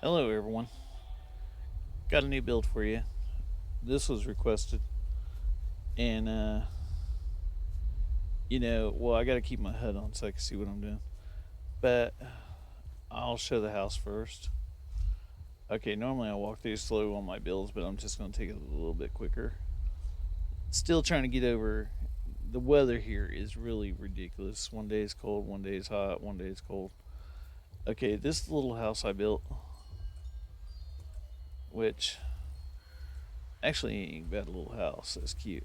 Hello, everyone. Got a new build for you. This was requested, and well, I got to keep my HUD on so I can see what I'm doing. But I'll show the house first. Okay, normally I walk through slow on my builds, but I'm just going to take it a little bit quicker. Still trying to get over. The weather here is really ridiculous. One day it's cold, one day it's hot, one day it's cold. Okay, this little house I built, which actually ain't a bad little house. It's cute.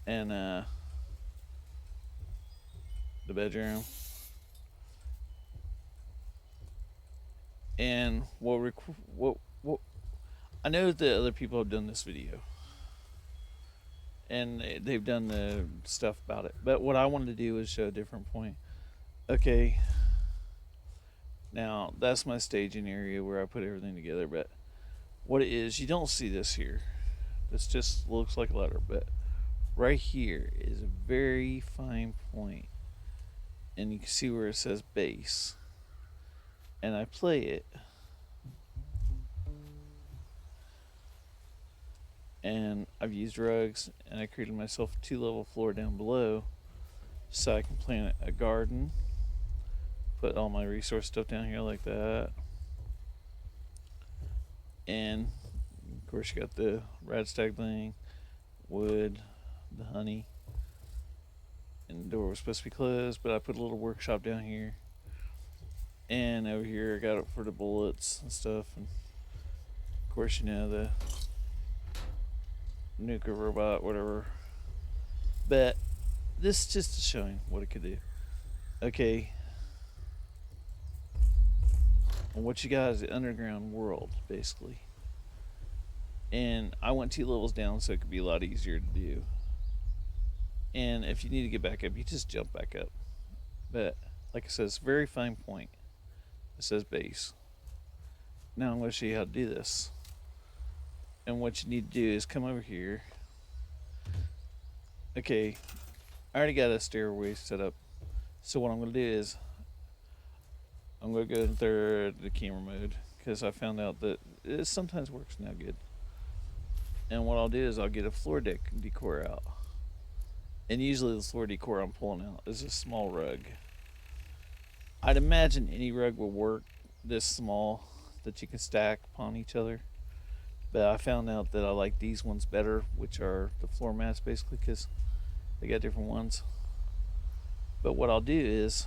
And the bedroom. And what I know that other people have done this video and they've done the stuff about it, but what I wanted to do is show a different point. Okay, now that's my staging area where I put everything together, but what it is, you don't see this here. This just looks like a letter, but right here is a very fine point, and you can see where it says base, and I play it, and I've used rugs, and I created myself a 2-level floor down below so I can plant a garden, put all my resource stuff down here like that, and of course you got the radstag thing, wood, the honey, and the door was supposed to be closed, but I put a little workshop down here, and over here I got it for the bullets and stuff, and of course the nuclear robot, whatever. But this is just showing what it could do. Okay, and what you got is the underground world, basically. And I went 2 levels down so it could be a lot easier to do. And if you need to get back up, you just jump back up. But like I said, it's a very fine point. It says base. Now I'm going to show you how to do this. And what you need to do is come over here. Okay, I already got a stairway set up. So what I'm going to do is I'm going to go into the camera mode because I found out that it sometimes works now good. And what I'll do is I'll get a floor decor out. And usually the floor decor I'm pulling out is a small rug. I'd imagine any rug will work this small that you can stack upon each other. But I found out that I like these ones better, which are the floor mats basically because they got different ones. But what I'll do is,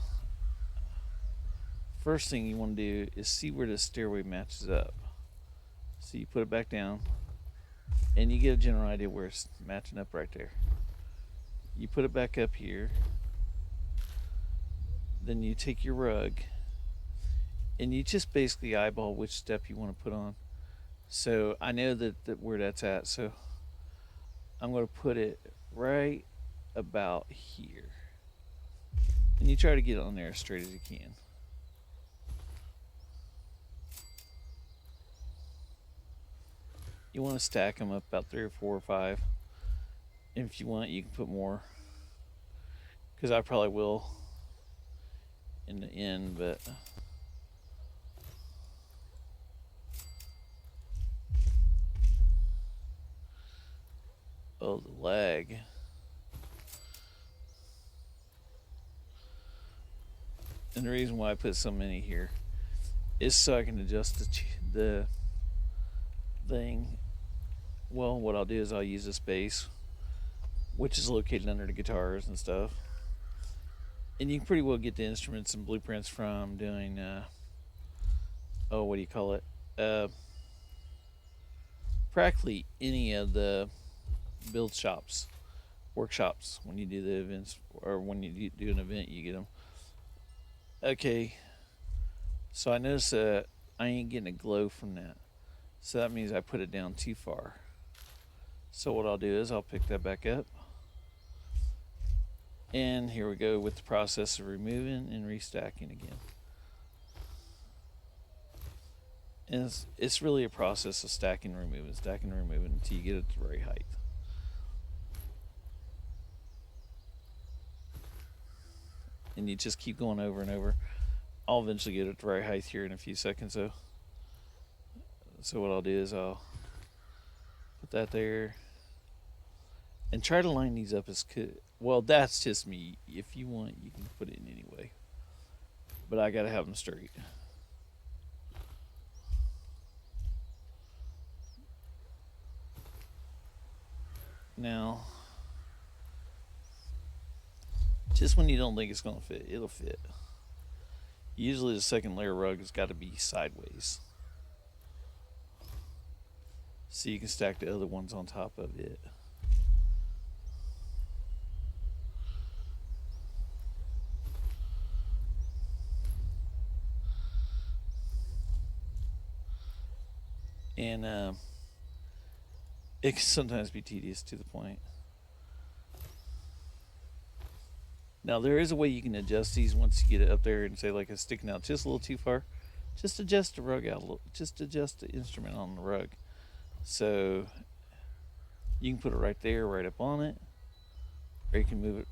first thing you want to do is see where the stairway matches up. So you put it back down and you get a general idea where it's matching up right there. You put it back up here, then you take your rug and you just basically eyeball which step you want to put on. So I know that where that's at, so I'm going to put it right about here, and you try to get on there as straight as you can. You want to stack them up about 3 or 4 or 5. If you want, you can put more, because I probably will in the end, but oh, the lag. And the reason why I put so many here is so I can adjust the thing. Well, what I'll do is I'll use this base, which is located under the guitars and stuff. And you can pretty well get the instruments and blueprints from doing, what do you call it? Practically any of the build shops, workshops. When you do the events, or when you do an event, you get them. Okay, so I noticed that I ain't getting a glow from that. So that means I put it down too far. So what I'll do is I'll pick that back up. And here we go with the process of removing and restacking again. And it's really a process of stacking and removing until you get it to the right height. And you just keep going over and over. I'll eventually get it at the right height here in a few seconds though. So what I'll do is I'll put that there and try to line these up as well. That's just me. If you want, you can put it in anyway, but I gotta have them straight. Now, just when you don't think it's gonna fit, it'll fit. Usually the second layer rug has got to be sideways, so you can stack the other ones on top of it. And it can sometimes be tedious to the point. Now there is a way you can adjust these once you get it up there and say like it's sticking out just a little too far. Just adjust the rug out a little. Just adjust the instrument on the rug. So you can put it right there, right up on it, or you can move it,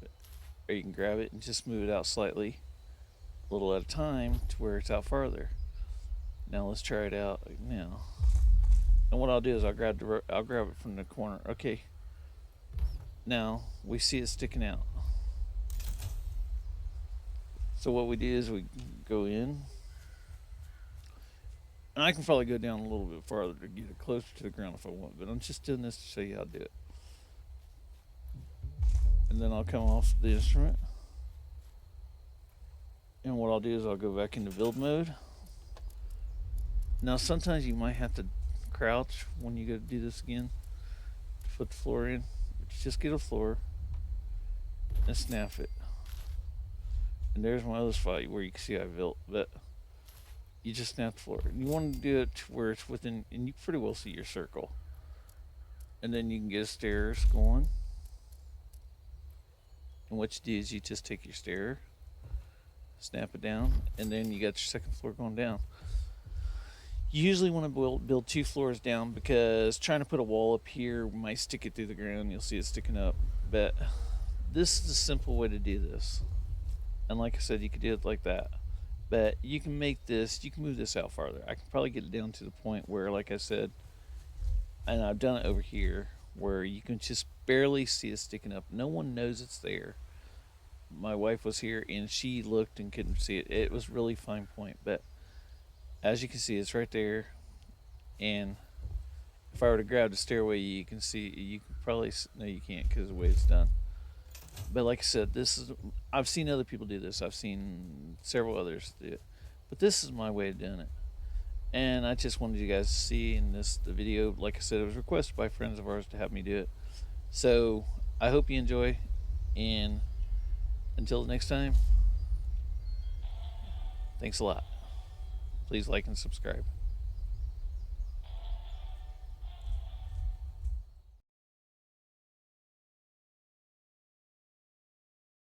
or you can grab it and just move it out slightly, a little at a time, to where it's out farther. Now let's try it out now. And what I'll do is I'll grab it from the corner. Okay. Now we see it sticking out. So what we do is we go in, and I can probably go down a little bit farther to get it closer to the ground if I want, but I'm just doing this to show you how to do it. And then I'll come off the instrument, and what I'll do is I'll go back into build mode. Now sometimes you might have to crouch when you go to do this again to put the floor in. Just get a floor and snap it. And there's my other spot where you can see I built, but you just snap the floor. And you want to do it where it's within, and you pretty well see your circle. And then you can get stairs going. And what you do is you just take your stair, snap it down, and then you got your second floor going down. You usually want to build 2 floors down, because trying to put a wall up here might stick it through the ground. You'll see it sticking up. But this is a simple way to do this. And like I said, you could do it like that. But you can make this, you can move this out farther. I can probably get it down to the point where, like I said, and I've done it over here, where you can just barely see it sticking up. No one knows it's there. My wife was here and she looked and couldn't see it. It was really fine point, but as you can see, it's right there. And if I were to grab the stairway, you can see, you can probably, no you can't because of the way it's done. But like I said, I've seen other people do this. I've seen several others do it. But this is my way of doing it. And I just wanted you guys to see in the video. Like I said, it was requested by friends of ours to have me do it. So I hope you enjoy. And until the next time, thanks a lot. Please like and subscribe.